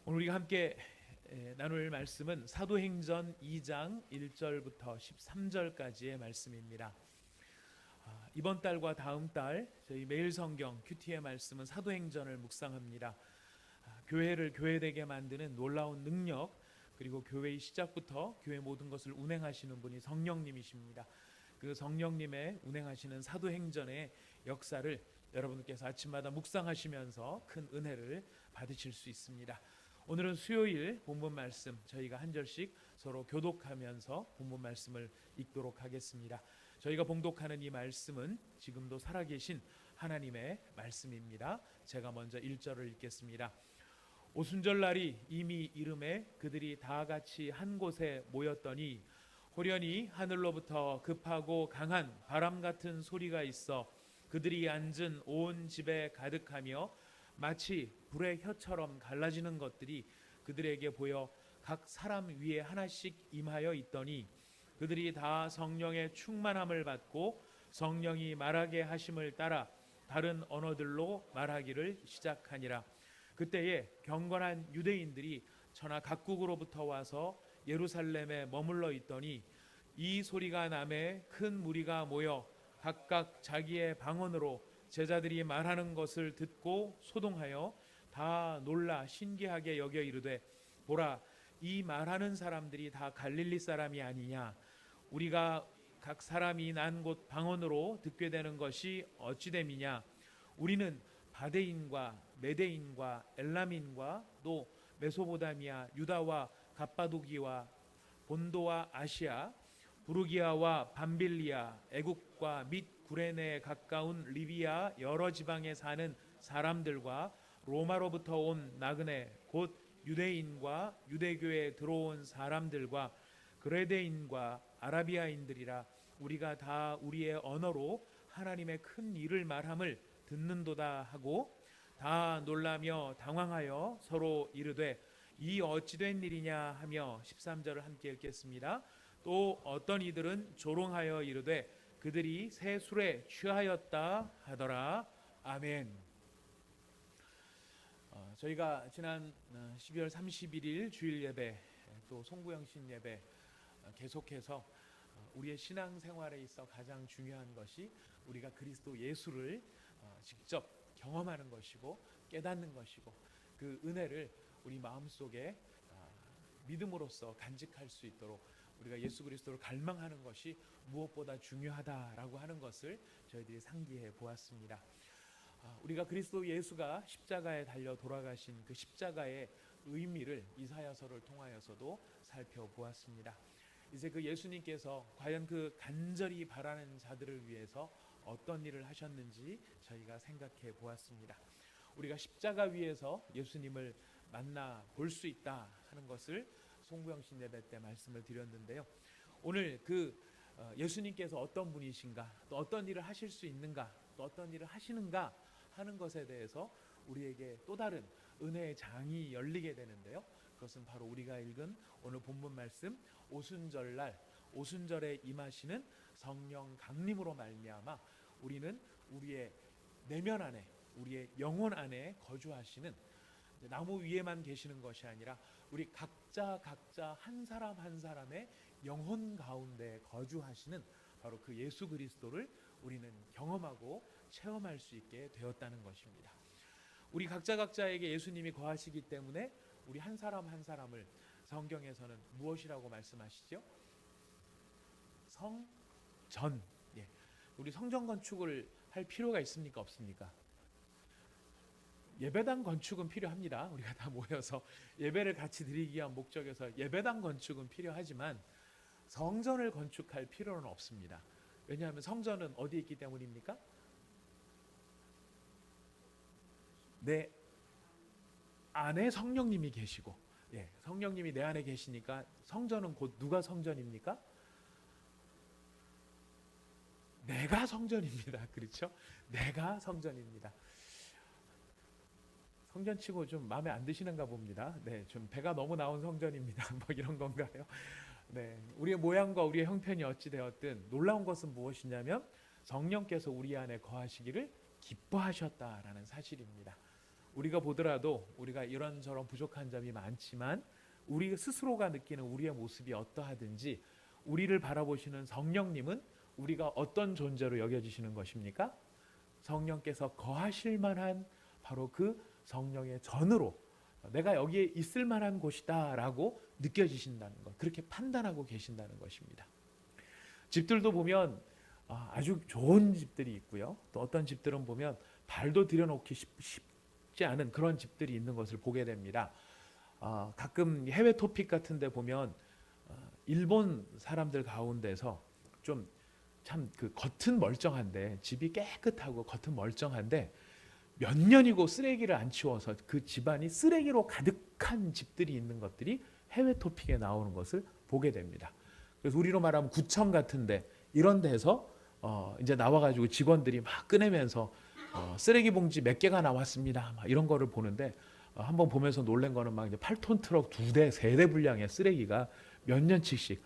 오늘 우리가 함께 나눌 말씀은 사도행전 2장 1절부터 13절까지의 말씀입니다. 이번 달과 다음 달 저희 매일 성경 큐티의 말씀은 사도행전을 묵상합니다. 교회를 교회되게 만드는 놀라운 능력, 그리고 교회의 시작부터 교회 모든 것을 운행하시는 분이 성령님이십니다. 그 성령님의 운행하시는 사도행전의 역사를 여러분께서 아침마다 묵상하시면서 큰 은혜를 받으실 수 있습니다. 오늘은 수요일 본문 말씀, 저희가 한 절씩 서로 교독하면서 본문 말씀을 읽도록 하겠습니다. 저희가 봉독하는 이 말씀은 지금도 살아계신 하나님의 말씀입니다. 제가 먼저 1절을 읽겠습니다. 오순절날이 이미 이름에 그들이 다 같이 한 곳에 모였더니 호련히 하늘로부터 급하고 강한 바람 같은 소리가 있어 그들이 앉은 온 집에 가득하며 마치 불의 혀처럼 갈라지는 것들이 그들에게 보여 각 사람 위에 하나씩 임하여 있더니 그들이 다 성령의 충만함을 받고 성령이 말하게 하심을 따라 다른 언어들로 말하기를 시작하니라. 그때에 경건한 유대인들이 천하 각국으로부터 와서 예루살렘에 머물러 있더니 이 소리가 나매 큰 무리가 모여 각각 자기의 방언으로 제자들이 말하는 것을 듣고 소동하여 다 놀라 신기하게 여겨 이르되 보라, 이 말하는 사람들이 다 갈릴리 사람이 아니냐? 우리가 각 사람이 난 곳 방언으로 듣게 되는 것이 어찌 됨이냐? 우리는 바데인과 메데인과 엘람인과 또 메소보다미아, 유다와 갑바도기와 본도와 아시아, 부르기아와 밤빌리아, 애국과 및 구레네에 가까운 리비아 여러 지방에 사는 사람들과 로마로부터 온 나그네 곧 유대인과 유대교에 들어온 사람들과 그레데인과 아라비아인들이라. 우리가 다 우리의 언어로 하나님의 큰 일을 말함을 듣는도다 하고 다 놀라며 당황하여 서로 이르되 이 어찌된 일이냐 하며 13절을 함께 읽겠습니다. 또 어떤 이들은 조롱하여 이르되 그들이 새 술에 취하였다 하더라. 아멘. 저희가 지난 12월 31일 주일 예배 또 송구영신 예배 계속해서 우리의 신앙생활에 있어 가장 중요한 것이 우리가 그리스도 예수를 직접 경험하는 것이고 깨닫는 것이고 그 은혜를 우리 마음속에 믿음으로써 간직할 수 있도록 우리가 예수 그리스도를 갈망하는 것이 무엇보다 중요하다라고 하는 것을 저희들이 상기해 보았습니다. 우리가 그리스도 예수가 십자가에 달려 돌아가신 그 십자가의 의미를 이사야서를 통하여서도 살펴보았습니다. 이제 그 예수님께서 과연 그 간절히 바라는 자들을 위해서 어떤 일을 하셨는지 저희가 생각해 보았습니다. 우리가 십자가 위에서 예수님을 만나 볼 수 있다 하는 것을 송구영신 예배 때 말씀을 드렸는데요. 오늘 그 예수님께서 어떤 분이신가, 또 어떤 일을 하실 수 있는가, 또 어떤 일을 하시는가 하는 것에 대해서 우리에게 또 다른 은혜의 장이 열리게 되는데요. 그것은 바로 우리가 읽은 오늘 본문 말씀 오순절날 오순절에 임하시는 성령 강림으로 말미암아 우리는 우리의 내면 안에 우리의 영혼 안에 거주하시는 나무 위에만 계시는 것이 아니라 우리 각자 한 사람 한 사람의 영혼 가운데 거주하시는 바로 그 예수 그리스도를 우리는 경험하고 체험할 수 있게 되었다는 것입니다. 우리 각자에게 예수님이 거하시기 때문에 우리 한 사람 한 사람을 성경에서는 무엇이라고 말씀하시죠? 성전. 예. 우리 성전 건축을 할 필요가 있습니까? 없습니까? 예배당 건축은 필요합니다. 우리가 다 모여서 예배를 같이 드리기 위한 목적에서 예배당 건축은 필요하지만 성전을 건축할 필요는 없습니다. 왜냐하면 성전은 어디에 있기 때문입니까? 내 안에 성령님이 계시고, 성령님이 내 안에 계시니까 성전은 곧 누가 성전입니까? 내가 성전입니다. 그렇죠? 내가 성전입니다. 성전치고 좀 마음에 안 드시는가 봅니다. 네, 좀 배가 너무 나온 성전입니다. 뭐 이런 건가요? 네, 우리의 모양과 우리의 형편이 어찌 되었든 놀라운 것은 무엇이냐면 성령께서 우리 안에 거하시기를 기뻐하셨다라는 사실입니다. 우리가 보더라도 우리가 이런저런 부족한 점이 많지만 우리 스스로가 느끼는 우리의 모습이 어떠하든지 우리를 바라보시는 성령님은 우리가 어떤 존재로 여겨지시는 것입니까? 성령께서 거하실 만한 바로 그 성령의 전으로 내가 여기에 있을 만한 곳이다 라고 느껴지신다는 것, 그렇게 판단하고 계신다는 것입니다. 집들도 보면 아주 좋은 집들이 있고요, 또 어떤 집들은 보면 발도 들여놓기 쉽지 않은 그런 집들이 있는 것을 보게 됩니다. 가끔 해외 토픽 같은 데 보면 일본 사람들 가운데서 좀 참 그 겉은 멀쩡한데, 집이 깨끗하고 겉은 멀쩡한데 몇 년이고 쓰레기를 안 치워서 그 집안이 쓰레기로 가득한 집들이 있는 것들이 해외 토픽에 나오는 것을 보게 됩니다. 그래서 우리로 말하면 구청 같은데 이런 데서 이제 나와가지고 직원들이 막 꺼내면서 쓰레기 봉지 몇 개가 나왔습니다, 막 이런 거를 보는데 한번 보면서 놀란 거는 막 이제 8톤 트럭 2대, 3대 분량의 쓰레기가 몇 년치씩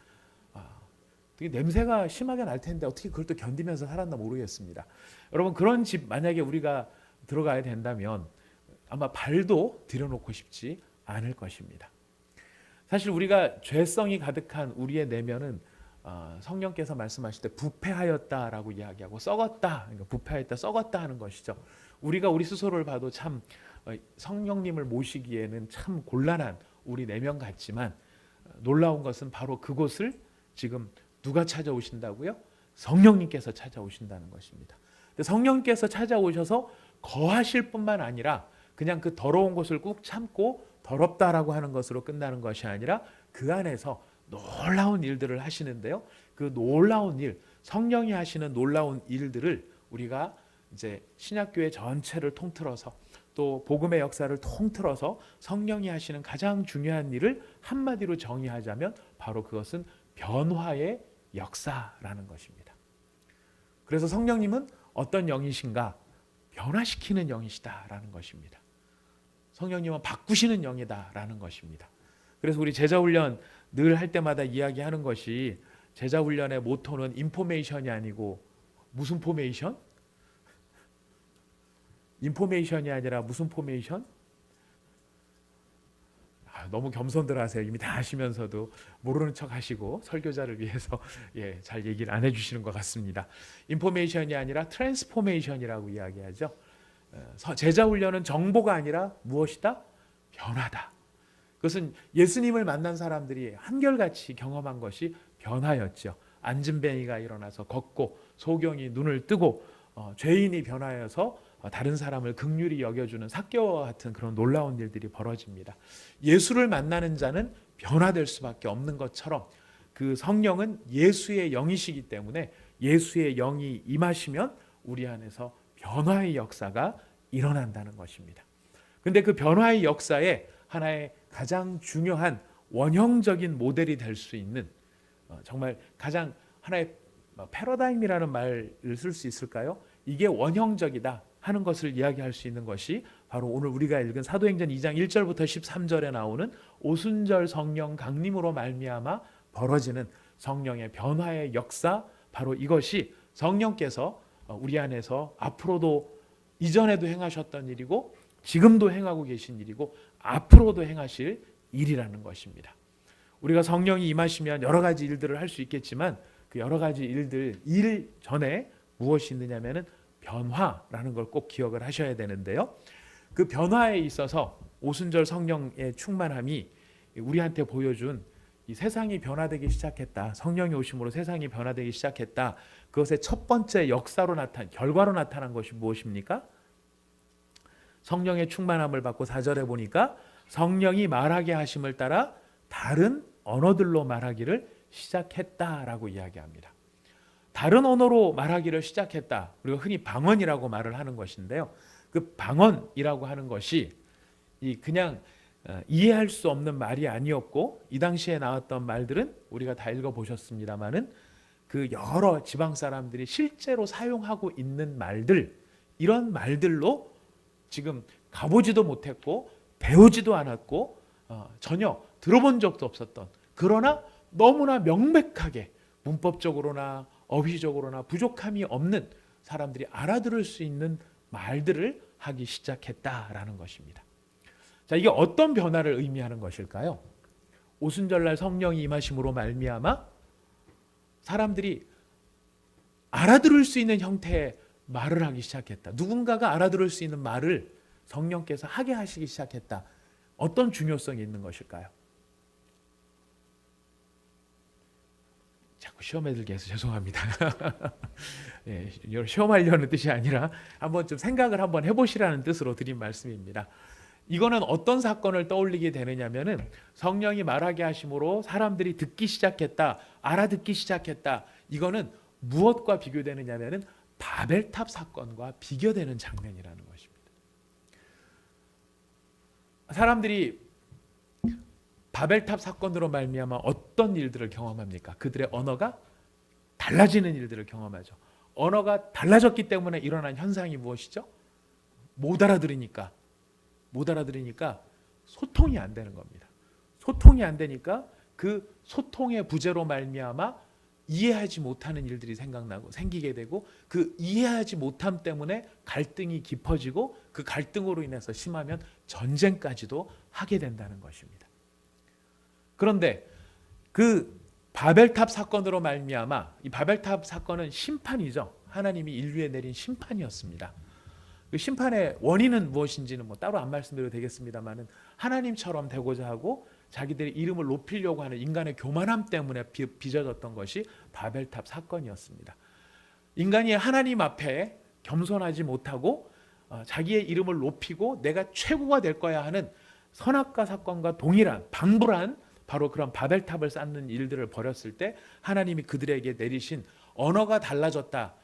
되게 냄새가 심하게 날 텐데 어떻게 그걸 또 견디면서 살았나 모르겠습니다. 여러분, 그런 집 만약에 우리가 들어가야 된다면 아마 발도 들여놓고 싶지 않을 것입니다. 사실 우리가 죄성이 가득한 우리의 내면은 성령께서 말씀하실 때 부패하였다라고 이야기하고 썩었다, 그러니까 부패하였다, 썩었다 하는 것이죠. 우리가 우리 스스로를 봐도 참 성령님을 모시기에는 참 곤란한 우리 내면 같지만 놀라운 것은 바로 그곳을 지금 누가 찾아오신다고요? 성령님께서 찾아오신다는 것입니다. 성령님께서 찾아오셔서 거하실 뿐만 아니라 그냥 그 더러운 곳을 꾹 참고 더럽다라고 하는 것으로 끝나는 것이 아니라 그 안에서 놀라운 일들을 하시는데요. 그 놀라운 일, 성령이 하시는 놀라운 일들을 우리가 이제 신약교회 전체를 통틀어서 또 복음의 역사를 통틀어서 성령이 하시는 가장 중요한 일을 한마디로 정의하자면 바로 그것은 변화의 역사라는 것입니다. 그래서 성령님은 어떤 영이신가? 변화시키는 영이시다라는 것입니다. 성령님은 바꾸시는 영이다라는 것입니다. 그래서 우리 제자훈련 늘 할 때마다 이야기하는 것이, 제자훈련의 모토는 인포메이션이 아니고 무슨 포메이션? 인포메이션이 아니라 무슨 포메이션? 너무 겸손들 하세요. 이미 다 하시면서도 모르는 척 하시고 설교자를 위해서 잘 얘기를 안 해주시는 것 같습니다. 인포메이션이 아니라 트랜스포메이션이라고 이야기하죠. 제자훈련은 정보가 아니라 무엇이다? 변화다. 그것은 예수님을 만난 사람들이 한결같이 경험한 것이 변화였죠. 앉은뱅이가 일어나서 걷고, 소경이 눈을 뜨고, 죄인이 변화해서 다른 사람을 긍휼히 여겨주는 삭개와 같은 그런 놀라운 일들이 벌어집니다. 예수를 만나는 자는 변화될 수밖에 없는 것처럼 그 성령은 예수의 영이시기 때문에 예수의 영이 임하시면 우리 안에서 변화의 역사가 일어난다는 것입니다. 그런데 그 변화의 역사에 하나의 가장 중요한 원형적인 모델이 될 수 있는, 정말 가장 하나의 패러다임이라는 말을 쓸 수 있을까요? 이게 원형적이다 하는 것을 이야기할 수 있는 것이 바로 오늘 우리가 읽은 사도행전 2장 1절부터 13절에 나오는 오순절 성령 강림으로 말미암아 벌어지는 성령의 변화의 역사, 바로 이것이 성령께서 우리 안에서 앞으로도 이전에도 행하셨던 일이고 지금도 행하고 계신 일이고 앞으로도 행하실 일이라는 것입니다. 우리가 성령이 임하시면 여러 가지 일들을 할 수 있겠지만 그 여러 가지 일 전에 무엇이 있느냐면은 변화라는 걸 꼭 기억을 하셔야 되는데요. 그 변화에 있어서 오순절 성령의 충만함이 우리한테 보여준 이 세상이 변화되기 시작했다, 성령이 오심으로 세상이 변화되기 시작했다, 그것의 첫 번째 결과로 나타난 것이 무엇입니까? 성령의 충만함을 받고 4절에 보니까 성령이 말하게 하심을 따라 다른 언어들로 말하기를 시작했다라고 이야기합니다. 다른 언어로 말하기를 시작했다. 우리가 흔히 방언이라고 말을 하는 것인데요. 그 방언이라고 하는 것이 그냥 이해할 수 없는 말이 아니었고, 이 당시에 나왔던 말들은 우리가 다 읽어보셨습니다마는 그 여러 지방 사람들이 실제로 사용하고 있는 말들, 이런 말들로 지금 가보지도 못했고 배우지도 않았고 전혀 들어본 적도 없었던, 그러나 너무나 명백하게 문법적으로나 어휘적으로나 부족함이 없는 사람들이 알아들을 수 있는 말들을 하기 시작했다라는 것입니다. 자, 이게 어떤 변화를 의미하는 것일까요? 오순절날 성령이 임하심으로 말미암아 사람들이 알아들을 수 있는 형태의 말을 하기 시작했다. 누군가가 알아들을 수 있는 말을 성령께서 하게 하시기 시작했다. 어떤 중요성이 있는 것일까요? 자꾸 시험에 들게 해서 죄송합니다. 예, 시험하려는 뜻이 아니라 한번 좀 생각을 한번 해보시라는 뜻으로 드린 말씀입니다. 이거는 어떤 사건을 떠올리게 되느냐면은 성령이 말하게 하심으로 사람들이 듣기 시작했다, 알아듣기 시작했다. 이거는 무엇과 비교되느냐면은 바벨탑 사건과 비교되는 장면이라는 것입니다. 사람들이 바벨탑 사건으로 말미암아 어떤 일들을 경험합니까? 그들의 언어가 달라지는 일들을 경험하죠. 언어가 달라졌기 때문에 일어난 현상이 무엇이죠? 못 알아들으니까 소통이 안 되는 겁니다. 소통이 안 되니까 그 소통의 부재로 말미암아 이해하지 못하는 일들이 생기게 되고 그 이해하지 못함 때문에 갈등이 깊어지고 그 갈등으로 인해서 심하면 전쟁까지도 하게 된다는 것입니다. 그런데 그 바벨탑 사건으로 말미암아 이 바벨탑 사건은 심판이죠. 하나님이 인류에 내린 심판이었습니다. 그 심판의 원인은 무엇인지는 뭐 따로 안 말씀드려도 되겠습니다만은 하나님처럼 되고자 하고 자기들의 이름을 높이려고 하는 인간의 교만함 때문에 빚어졌던 것이 바벨탑 사건이었습니다. 인간이 하나님 앞에 겸손하지 못하고 자기의 이름을 높이고 내가 최고가 될 거야 하는 선악과 사건과 동일한 방불한 바로 그런 바벨탑을 쌓는 일들을 벌였을 때 하나님이 그들에게 내리신 언어가 달라졌다.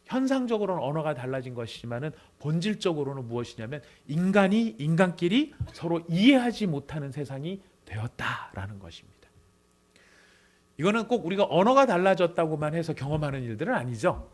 현상적으로는 언어가 달라진 것이지만은 본질적으로는 무엇이냐면 인간이 인간끼리 서로 이해하지 못하는 세상이 되었다라는 것입니다. 이거는 꼭 우리가 언어가 달라졌다고만 해서 경험하는 일들은 아니죠.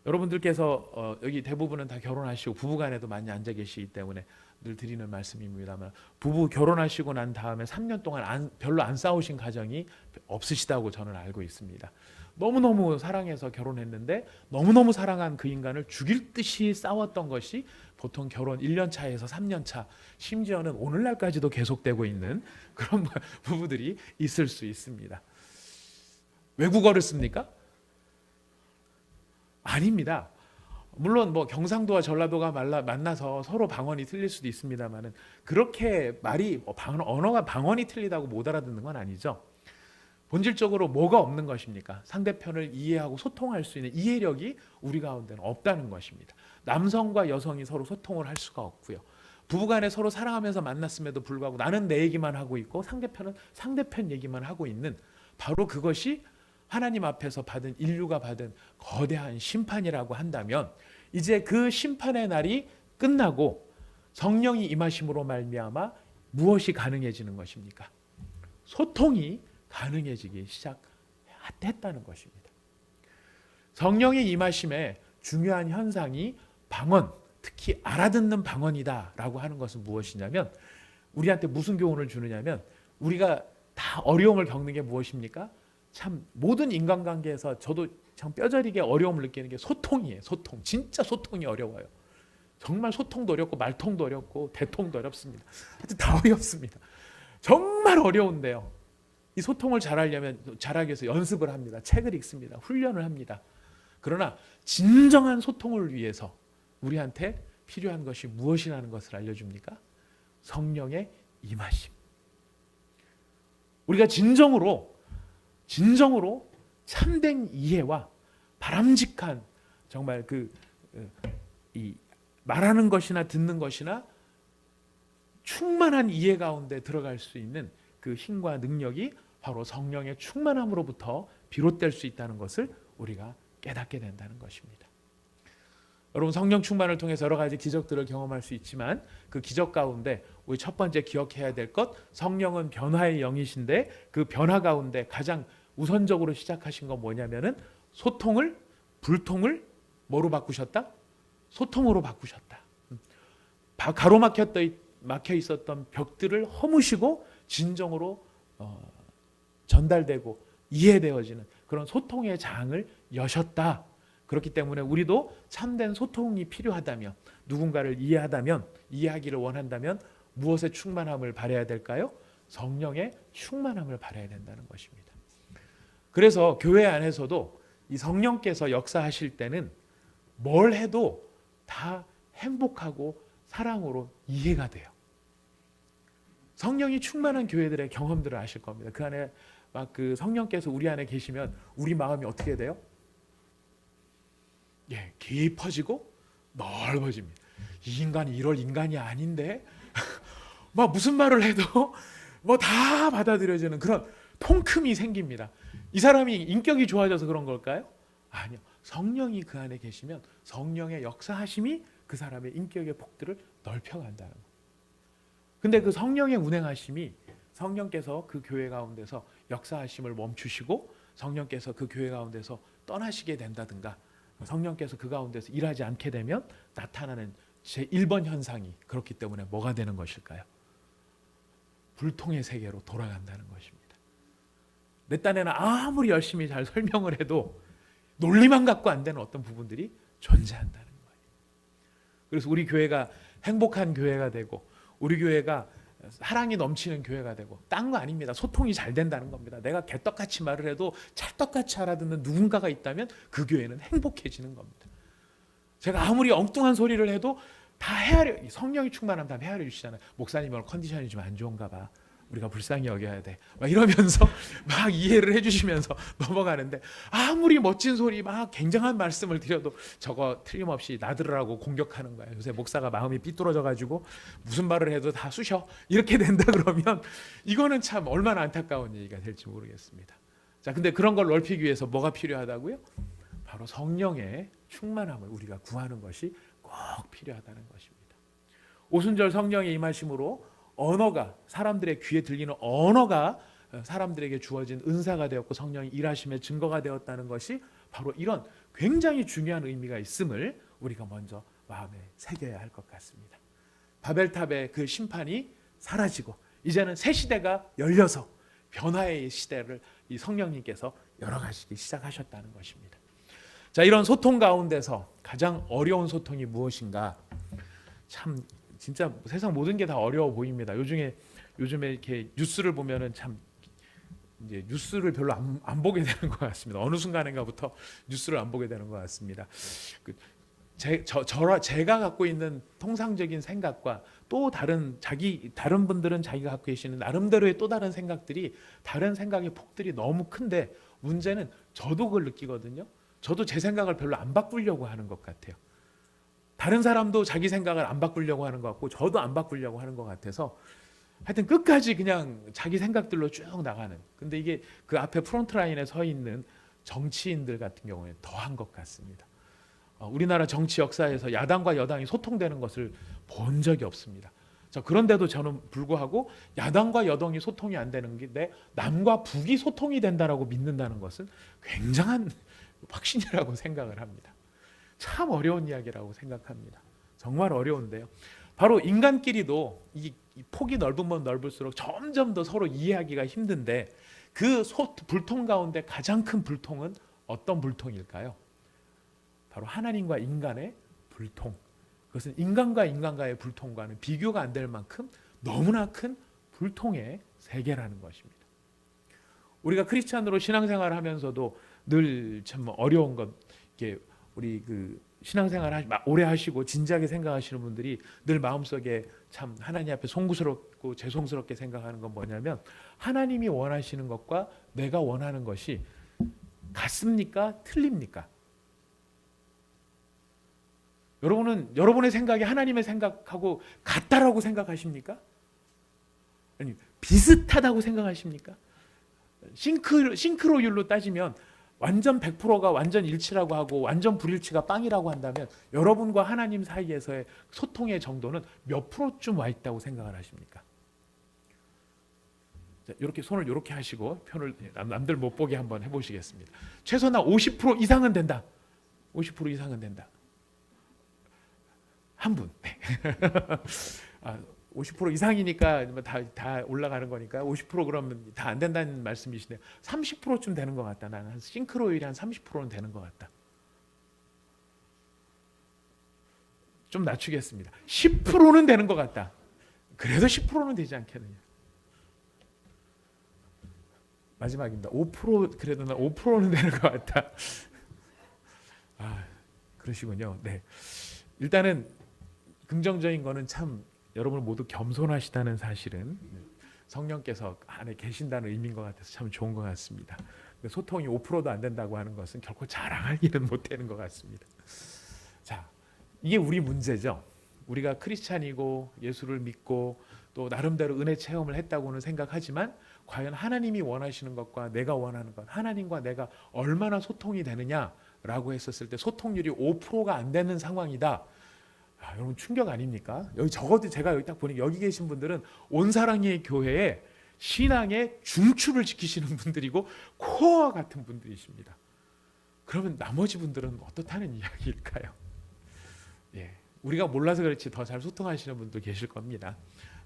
여러분들께서 여기 대부분은 다 결혼하시고 부부간에도 많이 앉아 계시기 때문에 늘 드리는 말씀입니다만 부부 결혼하시고 난 다음에 3년 동안 별로 안 싸우신 가정이 없으시다고 저는 알고 있습니다. 너무너무 사랑해서 결혼했는데 너무너무 사랑한 그 인간을 죽일 듯이 싸웠던 것이 보통 결혼 1년 차에서 3년 차 심지어는 오늘날까지도 계속되고 있는 그런 부부들이 있을 수 있습니다. 외국어를 씁니까? 아닙니다. 물론 뭐 경상도와 전라도가 만나서 서로 방언이 틀릴 수도 있습니다만은 그렇게 언어가 방언이 틀리다고 못 알아듣는 건 아니죠. 본질적으로 뭐가 없는 것입니까? 상대편을 이해하고 소통할 수 있는 이해력이 우리 가운데는 없다는 것입니다. 남성과 여성이 서로 소통을 할 수가 없고요. 부부간에 서로 사랑하면서 만났음에도 불구하고 나는 내 얘기만 하고 있고 상대편은 상대편 얘기만 하고 있는 바로 그것이 하나님 앞에서 인류가 받은 거대한 심판이라고 한다면 이제 그 심판의 날이 끝나고 성령이 임하심으로 말미암아 무엇이 가능해지는 것입니까? 소통이 가능해지기 시작했다는 것입니다. 성령의 임하심의 중요한 현상이 방언, 특히 알아듣는 방언이다라고 하는 것은 무엇이냐면 우리한테 무슨 교훈을 주느냐면 우리가 다 어려움을 겪는 게 무엇입니까? 참 모든 인간관계에서 저도 참 뼈저리게 어려움을 느끼는 게 소통이에요. 소통. 진짜 소통이 어려워요. 정말 소통도 어렵고 말통도 어렵고 대통도 어렵습니다. 하여튼 다 어렵습니다. 정말 어려운데요. 이 소통을 잘하기 위해서 연습을 합니다. 책을 읽습니다. 훈련을 합니다. 그러나 진정한 소통을 위해서 우리한테 필요한 것이 무엇이라는 것을 알려줍니까? 성령의 임하심. 우리가 진정으로 참된 이해와 바람직한 정말 이 말하는 것이나 듣는 것이나 충만한 이해 가운데 들어갈 수 있는 그 힘과 능력이 바로 성령의 충만함으로부터 비롯될 수 있다는 것을 우리가 깨닫게 된다는 것입니다. 여러분 성령 충만을 통해서 여러 가지 기적들을 경험할 수 있지만 그 기적 가운데 우리 첫 번째 기억해야 될 것 성령은 변화의 영이신데 그 변화 가운데 가장 우선적으로 시작하신 건 뭐냐면은 뭐로 바꾸셨다? 소통으로 바꾸셨다. 막혀 있었던 벽들을 허무시고 진정으로 전달되고 이해되어지는 그런 소통의 장을 여셨다. 그렇기 때문에 우리도 참된 소통이 필요하다면 누군가를 이해하기를 원한다면 무엇의 충만함을 바라야 될까요? 성령의 충만함을 바라야 된다는 것입니다. 그래서 교회 안에서도 이 성령께서 역사하실 때는 뭘 해도 다 행복하고 사랑으로 이해가 돼요. 성령이 충만한 교회들의 경험들을 아실 겁니다. 그 안에 막 그 성령께서 우리 안에 계시면 우리 마음이 어떻게 돼요? 예, 깊어지고 넓어집니다. 이 인간이 이럴 인간이 아닌데 막 무슨 말을 해도 뭐 다 받아들여지는 그런 통큼이 생깁니다. 이 사람이 인격이 좋아져서 그런 걸까요? 아니요. 성령이 그 안에 계시면 성령의 역사하심이 그 사람의 인격의 폭들을 넓혀간다는 거예요. 근데 그 성령의 운행하심이 성령께서 그 교회 가운데서 역사하심을 멈추시고 성령께서 그 교회 가운데서 떠나시게 된다든가 성령께서 그 가운데서 일하지 않게 되면 나타나는 제1번 현상이 그렇기 때문에 뭐가 되는 것일까요? 불통의 세계로 돌아간다는 것입니다. 내 딴에는 아무리 열심히 잘 설명을 해도 논리만 갖고 안 되는 어떤 부분들이 존재한다는 거예요. 그래서 우리 교회가 행복한 교회가 되고 우리 교회가 사랑이 넘치는 교회가 되고 딴 거 아닙니다. 소통이 잘 된다는 겁니다. 내가 개떡같이 말을 해도 찰떡같이 알아듣는 누군가가 있다면 그 교회는 행복해지는 겁니다. 제가 아무리 엉뚱한 소리를 해도 다 성령이 충만하면 다 헤아려 주시잖아요. 목사님 오늘 컨디션이 좀 안 좋은가 봐. 우리가 불쌍히 여겨야 돼. 막 이러면서 막 이해를 해주시면서 넘어가는데 아무리 멋진 소리 막 굉장한 말씀을 드려도 저거 틀림없이 나들으라고 공격하는 거예요. 요새 목사가 마음이 삐뚤어져가지고 무슨 말을 해도 다 쑤셔 이렇게 된다 그러면 이거는 참 얼마나 안타까운 얘기가 될지 모르겠습니다. 자, 근데 그런 걸 넓히기 위해서 뭐가 필요하다고요? 바로 성령의 충만함을 우리가 구하는 것이 꼭 필요하다는 것입니다. 오순절 성령의 임하심으로 언어가 사람들의 귀에 들리는 언어가 사람들에게 주어진 은사가 되었고 성령이 일하심의 증거가 되었다는 것이 바로 이런 굉장히 중요한 의미가 있음을 우리가 먼저 마음에 새겨야 할 것 같습니다. 바벨탑의 그 심판이 사라지고 이제는 새 시대가 열려서 변화의 시대를 이 성령님께서 열어가시기 시작하셨다는 것입니다. 자, 이런 소통 가운데서 가장 어려운 소통이 무엇인가? 참 진짜 세상 모든 게 다 어려워 보입니다. 요즘에 이렇게 뉴스를 보면은 참 이제 뉴스를 별로 안 보게 되는 것 같습니다. 어느 순간인가부터 뉴스를 안 보게 되는 것 같습니다. 제가 갖고 있는 통상적인 생각과 또 다른 분들은 자기가 갖고 계시는 나름대로의 또 다른 생각들이 다른 생각의 폭들이 너무 큰데 문제는 저도 그걸 느끼거든요. 저도 제 생각을 별로 안 바꾸려고 하는 것 같아요. 다른 사람도 자기 생각을 안 바꾸려고 하는 것 같고 저도 안 바꾸려고 하는 것 같아서 하여튼 끝까지 그냥 자기 생각들로 쭉 나가는. 근데 이게 그 앞에 프론트 라인에 서 있는 정치인들 같은 경우에 더한 것 같습니다. 우리나라 정치 역사에서 야당과 여당이 소통되는 것을 본 적이 없습니다. 자, 그런데도 저는 불구하고 야당과 여당이 소통이 안 되는 게 남과 북이 소통이 된다라고 믿는다는 것은 굉장한 확신이라고 생각을 합니다. 참 어려운 이야기라고 생각합니다. 정말 어려운데요. 바로 인간끼리도 이 폭이 넓으면 넓을수록 점점 더 서로 이해하기가 힘든데 그 불통 가운데 가장 큰 불통은 어떤 불통일까요? 바로 하나님과 인간의 불통. 그것은 인간과 인간과의 불통과는 비교가 안 될 만큼 너무나 큰 불통의 세계라는 것입니다. 우리가 크리스찬으로 신앙생활을 하면서도 늘 참 어려운 것, 이게 우리 그 신앙생활 오래 하시고 진지하게 생각하시는 분들이 늘 마음속에 참 하나님 앞에 송구스럽고 죄송스럽게 생각하는 건 뭐냐면 하나님이 원하시는 것과 내가 원하는 것이 같습니까? 틀립니까? 여러분은 여러분의 생각이 하나님의 생각하고 같다라고 생각하십니까? 아니, 비슷하다고 생각하십니까? 싱크로율로 따지면 완전 100%가 완전 일치라고 하고 완전 불일치가 빵이라고 한다면 여러분과 하나님 사이에서의 소통의 정도는 몇 프로쯤 와 있다고 생각을 하십니까? 자, 이렇게 손을 이렇게 하시고 편을 남들 못 보게 한번 해보시겠습니다. 최소한 50% 이상은 된다. 50% 이상은 된다. 한 분. 50% 이상이니까 다 올라가는 거니까 50% 그러면 다 안 된다는 말씀이시네요. 30%쯤 되는 것 같다. 나는 싱크로율이 한 30%는 되는 것 같다. 좀 낮추겠습니다. 10%는 되는 것 같다. 그래도 10%는 되지 않겠느냐. 마지막입니다. 5% 그래도 나 5%는 되는 것 같다. 그러시군요. 네. 일단은 긍정적인 거는 참 여러분 모두 겸손하시다는 사실은 성령께서 안에 계신다는 의미인 것 같아서 참 좋은 것 같습니다. 소통이 5%도 안 된다고 하는 것은 결코 자랑할 일은 못 되는 것 같습니다. 자, 이게 우리 문제죠. 우리가 크리스찬이고 예수를 믿고 또 나름대로 은혜 체험을 했다고는 생각하지만 과연 하나님이 원하시는 것과 내가 원하는 것, 하나님과 내가 얼마나 소통이 되느냐라고 했었을 때 소통률이 5%가 안 되는 상황이다. 여러분 충격 아닙니까? 여기 적어도 제가 여기 딱 보니 여기 계신 분들은 온사랑의 교회에 신앙의 중추를 지키시는 분들이고 코어와 같은 분들이십니다. 그러면 나머지 분들은 어떻다는 이야기일까요? 예, 우리가 몰라서 그렇지 더 잘 소통하시는 분도 계실 겁니다.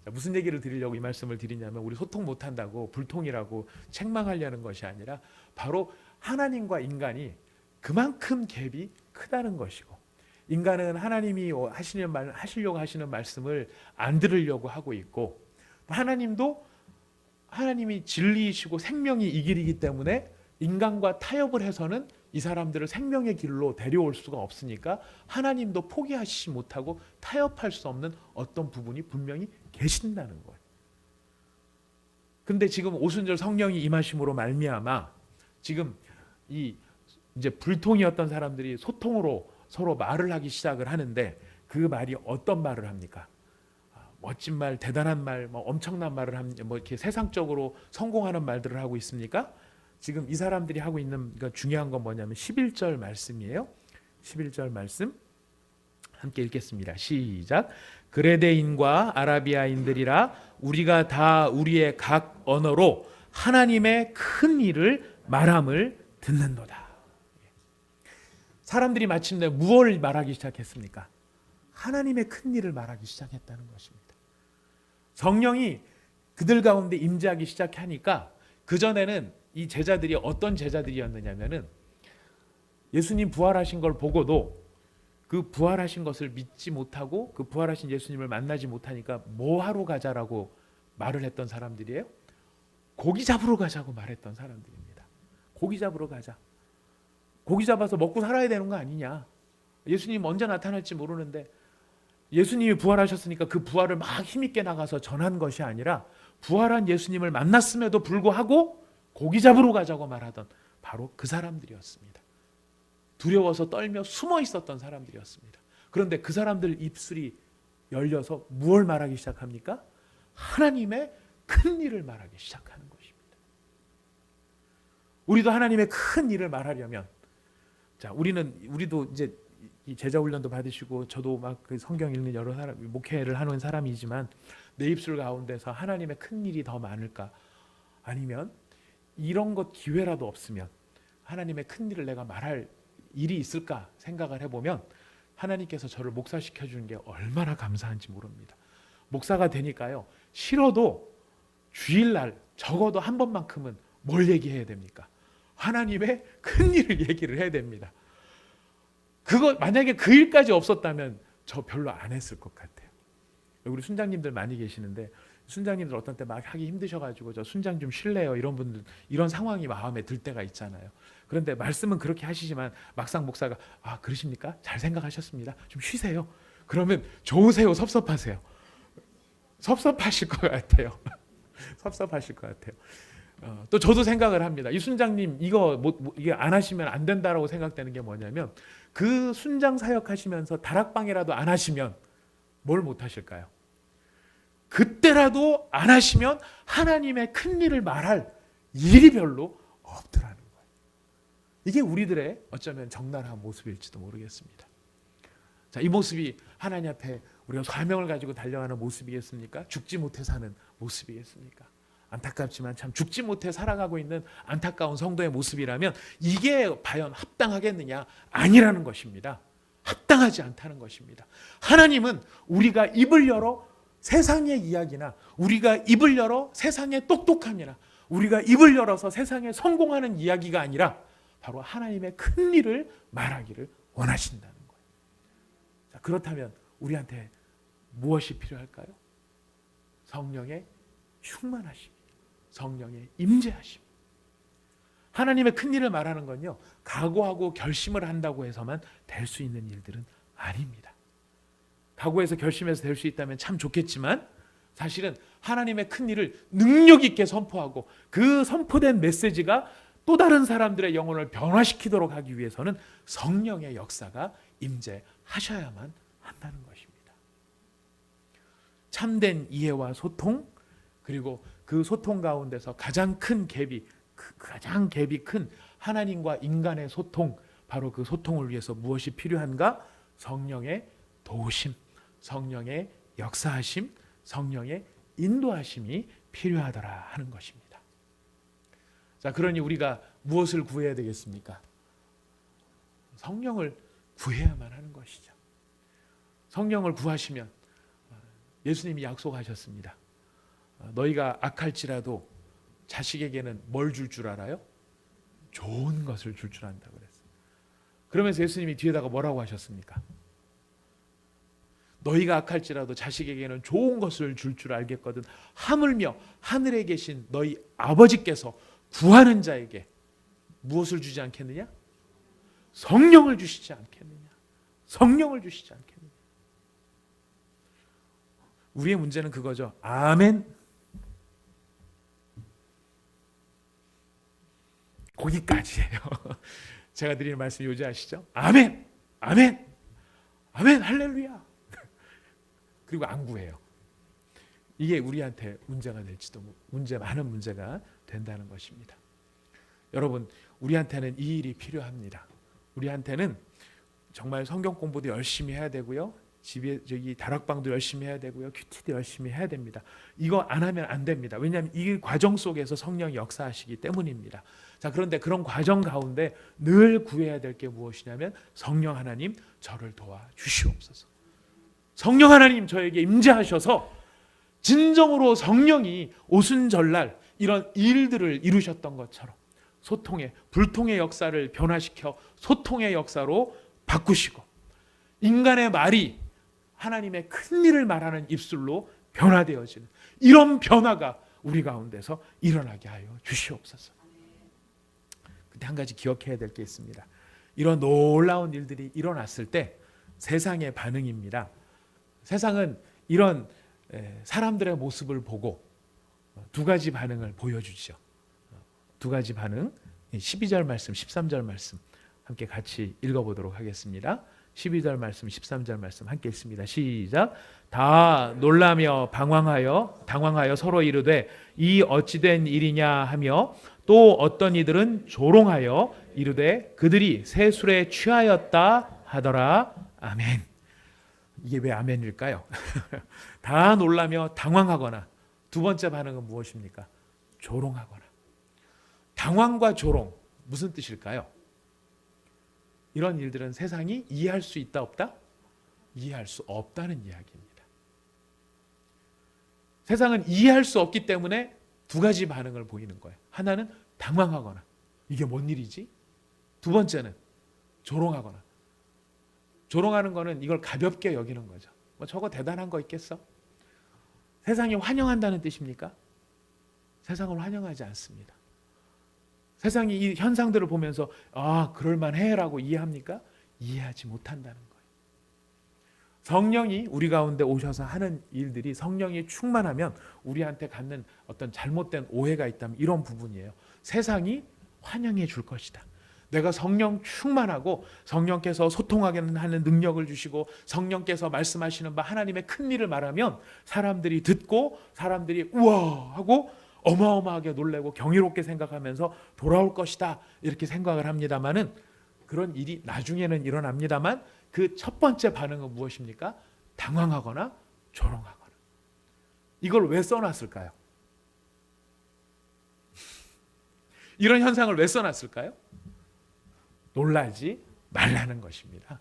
자, 무슨 얘기를 드리려고 이 말씀을 드리냐면 우리 소통 못한다고 불통이라고 책망하려는 것이 아니라 바로 하나님과 인간이 그만큼 갭이 크다는 것이고 인간은 하나님이 하시려고 하시는 말씀을 안 들으려고 하고 있고 하나님도 하나님이 진리이시고 생명이 이 길이기 때문에 인간과 타협을 해서는 이 사람들을 생명의 길로 데려올 수가 없으니까 하나님도 포기하시지 못하고 타협할 수 없는 어떤 부분이 분명히 계신다는 거예요. 근데 지금 오순절 성령이 임하심으로 말미암아 지금 이제 불통이었던 사람들이 소통으로 서로 말을 하기 시작을 하는데 그 말이 어떤 말을 합니까? 멋진 말, 대단한 말, 엄청난 말을 이렇게 세상적으로 성공하는 말들을 하고 있습니까? 지금 이 사람들이 하고 있는 중요한 건 뭐냐면 11절 말씀이에요. 11절 말씀 함께 읽겠습니다. 시작. 그레데인과 아라비아인들이라 우리가 다 우리의 각 언어로 하나님의 큰 일을 말함을 듣는도다. 사람들이 마침내 무엇을 말하기 시작했습니까? 하나님의 큰 일을 말하기 시작했다는 것입니다. 성령이 그들 가운데 임재하기 시작하니까 그전에는 이 제자들이 어떤 제자들이었느냐면은 예수님 부활하신 걸 보고도 그 부활하신 것을 믿지 못하고 그 부활하신 예수님을 만나지 못하니까 뭐 하러 가자라고 말을 했던 사람들이에요? 고기 잡으러 가자고 말했던 사람들입니다. 고기 잡으러 가자. 고기 잡아서 먹고 살아야 되는 거 아니냐. 예수님 언제 나타날지 모르는데 예수님이 부활하셨으니까 그 부활을 막 힘있게 나가서 전한 것이 아니라 부활한 예수님을 만났음에도 불구하고 고기 잡으러 가자고 말하던 바로 그 사람들이었습니다. 두려워서 떨며 숨어 있었던 사람들이었습니다. 그런데 그 사람들 입술이 열려서 무엇을 말하기 시작합니까? 하나님의 큰 일을 말하기 시작하는 것입니다. 우리도 하나님의 큰 일을 말하려면 자, 우리도 이제 이 제자 훈련도 받으시고 저도 막 그 성경 읽는 여러 사람 목회를 하는 사람이지만 내 입술 가운데서 하나님의 큰 일이 더 많을까? 아니면 이런 것 기회라도 없으면 하나님의 큰 일을 내가 말할 일이 있을까 생각을 해보면 하나님께서 저를 목사시켜 주는 게 얼마나 감사한지 모릅니다. 목사가 되니까요. 싫어도 주일날 적어도 한 번만큼은 뭘 얘기해야 됩니까? 하나님의 큰 일을 얘기를 해야 됩니다. 그거 만약에 그 일까지 없었다면 저 별로 안 했을 것 같아요. 우리 순장님들 많이 계시는데 순장님들 어떤 때 막 하기 힘드셔가지고 저 순장 좀 쉴래요 이런 분들 이런 상황이 마음에 들 때가 있잖아요. 그런데 말씀은 그렇게 하시지만 막상 목사가 그러십니까? 잘 생각하셨습니다. 좀 쉬세요. 그러면 좋으세요? 섭섭하세요? 섭섭하실 것 같아요. 섭섭하실 것 같아요. 또 저도 생각을 합니다. 이 순장님 이게 안 하시면 안 된다라고 생각되는 게 뭐냐면 그 순장 사역하시면서 다락방이라도 안 하시면 뭘 못 하실까요? 그때라도 안 하시면 하나님의 큰 일을 말할 일이 별로 없더라는 거예요. 이게 우리들의 어쩌면 적나라한 모습일지도 모르겠습니다. 자, 이 모습이 하나님 앞에 우리가 사명을 가지고 달려가는 모습이겠습니까? 죽지 못해 사는 모습이겠습니까? 안타깝지만 참 죽지 못해 살아가고 있는 안타까운 성도의 모습이라면 이게 과연 합당하겠느냐? 아니라는 것입니다. 합당하지 않다는 것입니다. 하나님은 우리가 입을 열어 세상의 이야기나 우리가 입을 열어 세상의 똑똑함이나 우리가 입을 열어서 세상에 성공하는 이야기가 아니라 바로 하나님의 큰 일을 말하기를 원하신다는 거예요. 자, 그렇다면 우리한테 무엇이 필요할까요? 성령의 충만하심, 성령의 임재하심. 하나님의 큰 일을 말하는 건요, 각오하고 결심을 한다고 해서만 될 수 있는 일들은 아닙니다. 각오해서 결심해서 될 수 있다면 참 좋겠지만 사실은 하나님의 큰 일을 능력 있게 선포하고 그 선포된 메시지가 또 다른 사람들의 영혼을 변화시키도록 하기 위해서는 성령의 역사가 임재하셔야만 한다는 것입니다. 참된 이해와 소통, 그리고 그 소통 가운데서 가장 큰 갭이 큰 하나님과 인간의 소통, 바로 그 소통을 위해서 무엇이 필요한가? 성령의 도우심, 성령의 역사하심, 성령의 인도하심이 필요하더라 하는 것입니다. 자, 그러니 우리가 무엇을 구해야 되겠습니까? 성령을 구해야만 하는 것이죠. 성령을 구하시면 예수님이 약속하셨습니다. 너희가 악할지라도 자식에게는 뭘 줄 줄 알아요? 좋은 것을 줄 줄 안다고 그랬어요. 그러면서 예수님이 뒤에다가 뭐라고 하셨습니까? 너희가 악할지라도 자식에게는 좋은 것을 줄 줄 알겠거든 하물며 하늘에 계신 너희 아버지께서 구하는 자에게 무엇을 주지 않겠느냐? 성령을 주시지 않겠느냐? 성령을 주시지 않겠느냐? 우리의 문제는 그거죠. 아멘. 거기까지예요. 제가 드리는 말씀 요지 아시죠? 아멘, 아멘, 아멘, 할렐루야. 그리고 안 구해요. 이게 우리한테 문제가 될지도, 많은 문제가 된다는 것입니다. 여러분, 우리한테는 이 일이 필요합니다. 우리한테는 정말 성경 공부도 열심히 해야 되고요, 집에 다락방도 열심히 해야 되고요, 큐티도 열심히 해야 됩니다. 이거 안 하면 안 됩니다. 왜냐하면 이 과정 속에서 성령이 역사하시기 때문입니다. 자, 그런데 그런 과정 가운데 늘 구해야 될 게 무엇이냐면 성령 하나님, 저를 도와 주시옵소서. 성령 하나님, 저에게 임재하셔서 진정으로 성령이 오순절날 이런 일들을 이루셨던 것처럼 소통의, 불통의 역사를 변화시켜 소통의 역사로 바꾸시고, 인간의 말이 하나님의 큰 일을 말하는 입술로 변화되어지는 이런 변화가 우리 가운데서 일어나게 하여 주시옵소서. 근데 한 가지 기억해야 될 게 있습니다. 이런 놀라운 일들이 일어났을 때 세상의 반응입니다. 세상은 이런 사람들의 모습을 보고 두 가지 반응을 보여주죠. 두 가지 반응, 12절 말씀, 13절 말씀 함께 같이 읽어보도록 하겠습니다. 12절 말씀, 13절 말씀 함께 읽습니다. 시작. 다 놀라며 당황하여 서로 이르되 이 어찌된 일이냐 하며, 또 어떤 이들은 조롱하여 이르되 그들이 새 술에 취하였다 하더라. 아멘. 이게 왜 아멘일까요? 다 놀라며 당황하거나, 두 번째 반응은 무엇입니까? 조롱하거나. 당황과 조롱, 무슨 뜻일까요? 이런 일들은 세상이 이해할 수 있다 없다? 이해할 수 없다는 이야기입니다. 세상은 이해할 수 없기 때문에 두 가지 반응을 보이는 거예요. 하나는 당황하거나, 이게 뭔 일이지? 두 번째는 조롱하거나. 조롱하는 거는 이걸 가볍게 여기는 거죠. 뭐 저거 대단한 거 있겠어? 세상이 환영한다는 뜻입니까? 세상을 환영하지 않습니다. 세상이 이 현상들을 보면서 그럴만해라고 이해합니까? 이해하지 못한다는 거예요. 성령이 우리 가운데 오셔서 하는 일들이, 성령이 충만하면 우리한테 갖는 어떤 잘못된 오해가 있다면 이런 부분이에요. 세상이 환영해 줄 것이다. 내가 성령 충만하고 성령께서 소통하게 하는 능력을 주시고 성령께서 말씀하시는 바 하나님의 큰 일을 말하면 사람들이 듣고 사람들이 우와 하고 어마어마하게 놀라고 경이롭게 생각하면서 돌아올 것이다, 이렇게 생각을 합니다만은, 그런 일이 나중에는 일어납니다만 그 첫 번째 반응은 무엇입니까? 당황하거나 조롱하거나. 이걸 왜 써놨을까요? 이런 현상을 왜 써놨을까요? 놀라지 말라는 것입니다.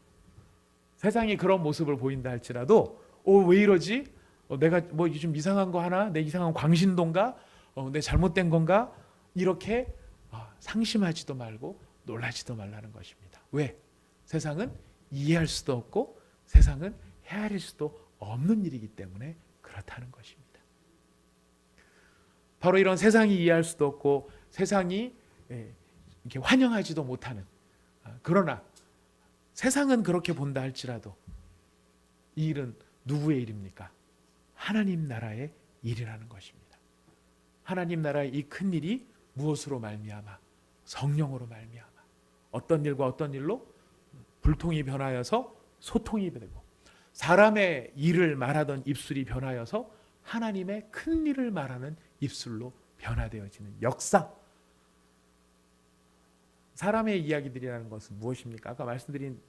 세상이 그런 모습을 보인다 할지라도 왜 이러지? 내가 뭐 좀 이상한 거 하나? 내 이상한 광신도인가? 내 잘못된 건가? 이렇게 상심하지도 말고 놀라지도 말라는 것입니다. 왜? 세상은 이해할 수도 없고 세상은 헤아릴 수도 없는 일이기 때문에 그렇다는 것입니다. 바로 이런 세상이 이해할 수도 없고 세상이 이렇게 환영하지도 못하는, 그러나 세상은 그렇게 본다 할지라도 이 일은 누구의 일입니까? 하나님 나라의 일이라는 것입니다. 하나님 나라의 이 큰 일이 무엇으로 말미암아? 성령으로 말미암아. 어떤 일과 어떤 일로? 불통이 변하여서 소통이 되고, 사람의 일을 말하던 입술이 변하여서 하나님의 큰 일을 말하는 입술로 변화되어지는 역사. 사람의 이야기들이라는 것은 무엇입니까? 아까 말씀드린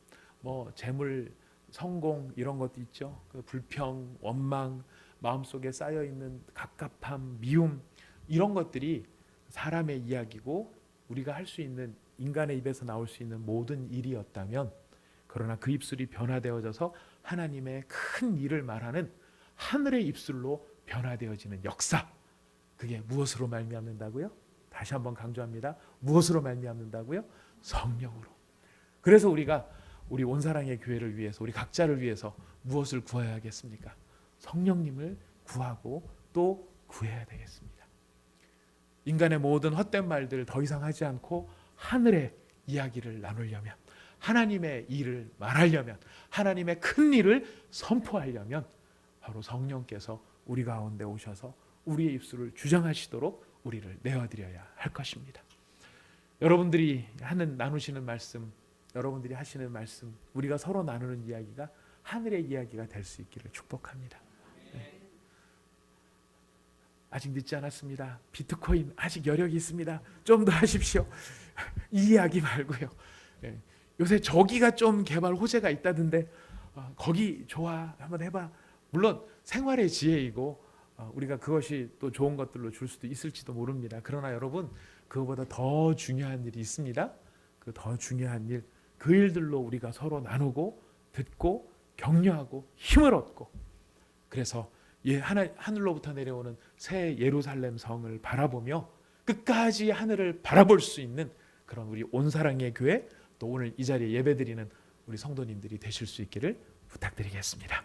재물, 성공 이런 것도 있죠. 그 불평, 원망, 마음속에 쌓여 있는 갑갑함, 미움, 이런 것들이 사람의 이야기고 우리가 할 수 있는, 인간의 입에서 나올 수 있는 모든 일이었다면, 그러나 그 입술이 변화되어져서 하나님의 큰 일을 말하는 하늘의 입술로 변화되어지는 역사. 그게 무엇으로 말미암는다고요? 다시 한번 강조합니다. 무엇으로 말미암는다고요? 성령으로. 그래서 우리가 우리 온사랑의 교회를 위해서, 우리 각자를 위해서 무엇을 구해야겠습니까? 성령님을 구하고 또 구해야 되겠습니다. 인간의 모든 헛된 말들을 더 이상 하지 않고 하늘의 이야기를 나누려면, 하나님의 일을 말하려면, 하나님의 큰 일을 선포하려면 바로 성령께서 우리 가운데 오셔서 우리의 입술을 주장하시도록 우리를 내어드려야 할 것입니다. 여러분들이 나누시는 말씀, 여러분들이 하시는 말씀, 우리가 서로 나누는 이야기가 하늘의 이야기가 될 수 있기를 축복합니다. 네. 아직 늦지 않았습니다. 비트코인 아직 여력이 있습니다. 좀 더 하십시오. 이 이야기 말고요. 네. 요새 저기가 좀 개발 호재가 있다던데 거기 좋아, 한번 해봐. 물론 생활의 지혜이고 우리가 그것이 또 좋은 것들로 줄 수도 있을지도 모릅니다. 그러나 여러분, 그거보다 더 중요한 일이 있습니다. 그 더 중요한 일, 그 일들로 우리가 서로 나누고 듣고 격려하고 힘을 얻고, 그래서 하늘로부터 내려오는 새 예루살렘 성을 바라보며 끝까지 하늘을 바라볼 수 있는 그런 우리 온사랑의 교회, 또 오늘 이 자리에 예배드리는 우리 성도님들이 되실 수 있기를 부탁드리겠습니다.